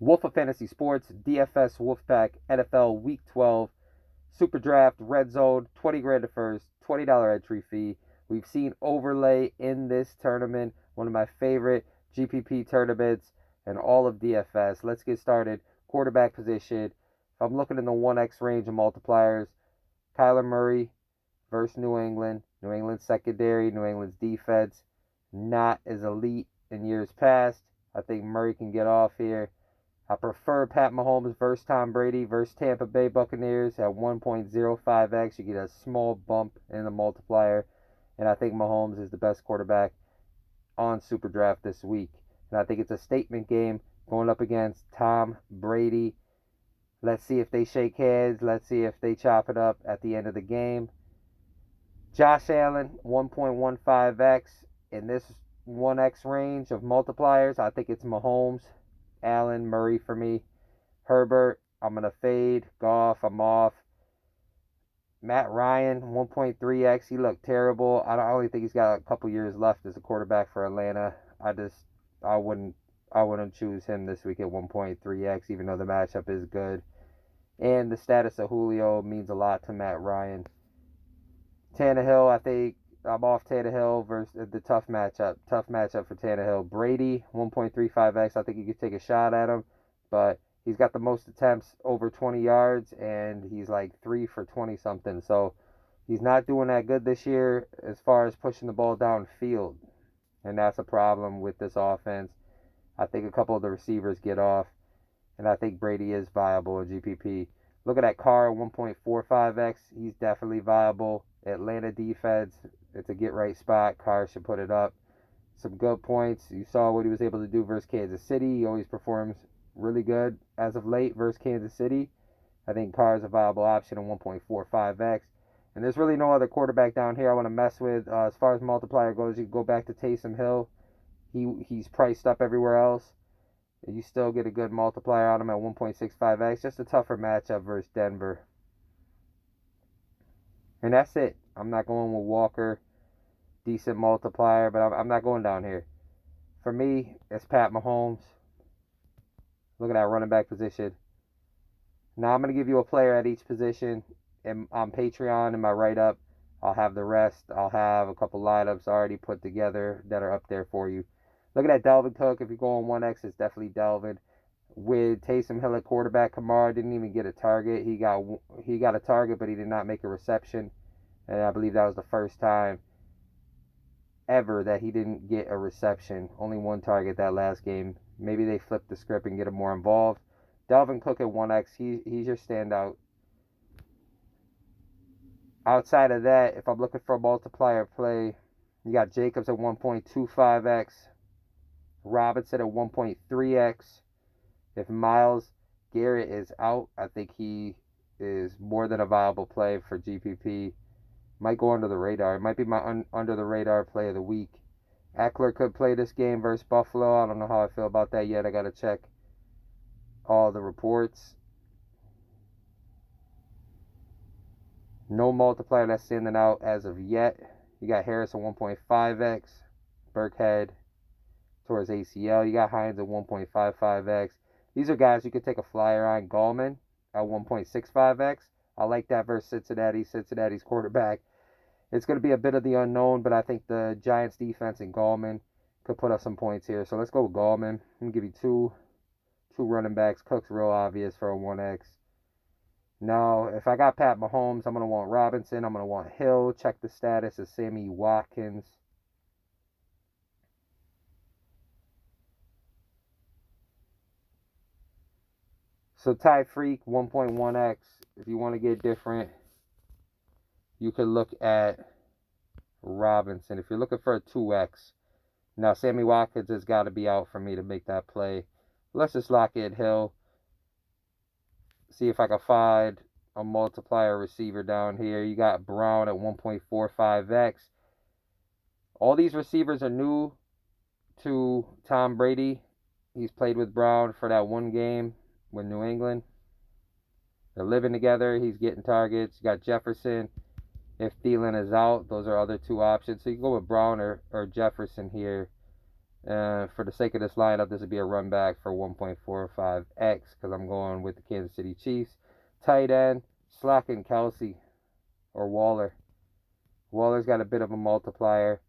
Wolf of Fantasy Sports, DFS Wolfpack, NFL Week 12, Superdraft, Red Zone, 20 grand at first, $20 entry fee. We've seen overlay in this tournament, one of my favorite GPP tournaments and all of DFS. Let's get started. Quarterback position. If I'm looking in the 1x range of multipliers, Kyler Murray versus New England. New England's secondary, New England's defense, not as elite in years past. I think Murray can get off here. I prefer Pat Mahomes versus Tom Brady versus Tampa Bay Buccaneers at 1.05x. You get a small bump in the multiplier. And I think Mahomes is the best quarterback on Superdraft this week. And I think it's a statement game going up against Tom Brady. Let's see if they shake hands. Let's see if they chop it up at the end of the game. Josh Allen, 1.15x. In this 1x range of multipliers, I think it's Mahomes, Allen, Murray for me. Herbert, I'm going to fade. Goff, I'm off. Matt Ryan, 1.3x. He looked terrible. I only think he's got a couple years left as a quarterback for Atlanta. I wouldn't choose him this week at 1.3x, even though the matchup is good. And the status of Julio means a lot to Matt Ryan. Tannehill, I think I'm off Tannehill versus the tough matchup. Tough matchup for Tannehill. Brady, 1.35x. I think you could take a shot at him, but he's got the most attempts over 20 yards, and he's like 3 for 20 something. So he's not doing that good this year as far as pushing the ball downfield, and that's a problem with this offense. I think a couple of the receivers get off, and I think Brady is viable in GPP. Look at that Carr, 1.45x. He's definitely viable. Atlanta defense, it's a get-right spot. Carr should put it up. Some good points. You saw what he was able to do versus Kansas City. He always performs really good as of late versus Kansas City. I think Carr is a viable option at 1.45x. And there's really no other quarterback down here I want to mess with. As far as multiplier goes, you can go back to Taysom Hill. He's priced up everywhere else. You still get a good multiplier on him at 1.65x. Just a tougher matchup versus Denver. And that's it. I'm not going with Walker. Decent multiplier, but I'm not going down here. For me, it's Pat Mahomes. Look at that running back position. Now I'm going to give you a player at each position on Patreon in my write-up. I'll have the rest. I'll have a couple lineups already put together that are up there for you. Look at that Dalvin Cook. If you go on 1x, it's definitely Dalvin. With Taysom Hill at quarterback, Kamara didn't even get a target. He got a target, but he did not make a reception. And I believe that was the first time ever that he didn't get a reception. Only one target that last game. Maybe they flipped the script and get him more involved. Dalvin Cook at 1x, he's your standout. Outside of that, if I'm looking for a multiplier play, you got Jacobs at 1.25x. Robinson at 1.3x. If Myles Garrett is out, I think he is more than a viable play for GPP. Might go under the radar. It might be my under the radar play of the week. Eckler could play this game versus Buffalo. I don't know how I feel about that yet. I got to check all the reports. No multiplier that's standing out as of yet. You got Harris at 1.5x. Burkhead towards ACL. You got Hines at 1.55x. These are guys you could take a flyer on. Gallman at 1.65x. I like that versus Cincinnati. Cincinnati's quarterback. It's going to be a bit of the unknown, but I think the Giants defense and Gallman could put up some points here. So let's go with Gallman. I'm going to give you two running backs. Cook's real obvious for a 1x. Now, if I got Pat Mahomes, I'm going to want Robinson. I'm going to want Hill. Check the status of Sammy Watkins. So Ty Freak, 1.1x. If you want to get different, you could look at Robinson. If you're looking for a 2x. Now, Sammy Watkins has got to be out for me to make that play. Let's just lock in Hill. See if I can find a multiplier receiver down here. You got Brown at 1.45x. All these receivers are new to Tom Brady. He's played with Brown for that one game with New England. They're living together. He's getting targets. You got Jefferson. If Thielen is out, those are other two options. So you can go with Brown or Jefferson here For the sake of this lineup, this would be a run back for 1.45x because I'm going with the Kansas City Chiefs. Tight end, slacking Kelsey or Waller. Waller's got a bit of a multiplier.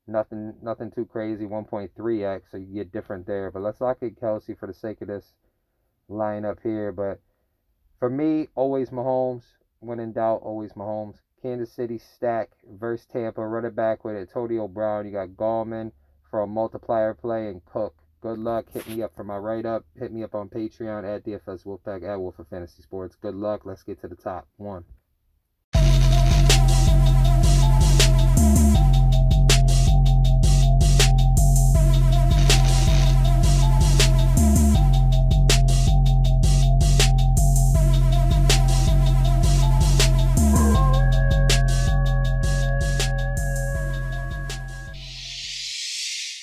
Nothing too crazy, 1.3x, so you get different there. But let's lock in Kelsey for the sake of this lineup here. But for me, always Mahomes. When in doubt, always Mahomes. Kansas City stack versus Tampa. Run it back with Antonio Brown. You got Gallman for a multiplier play and Cook. Good luck. Hit me up for my write-up. Hit me up on Patreon at DFS Wolfpack at Wolf of Fantasy Sports. Good luck. Let's get to the top. 1.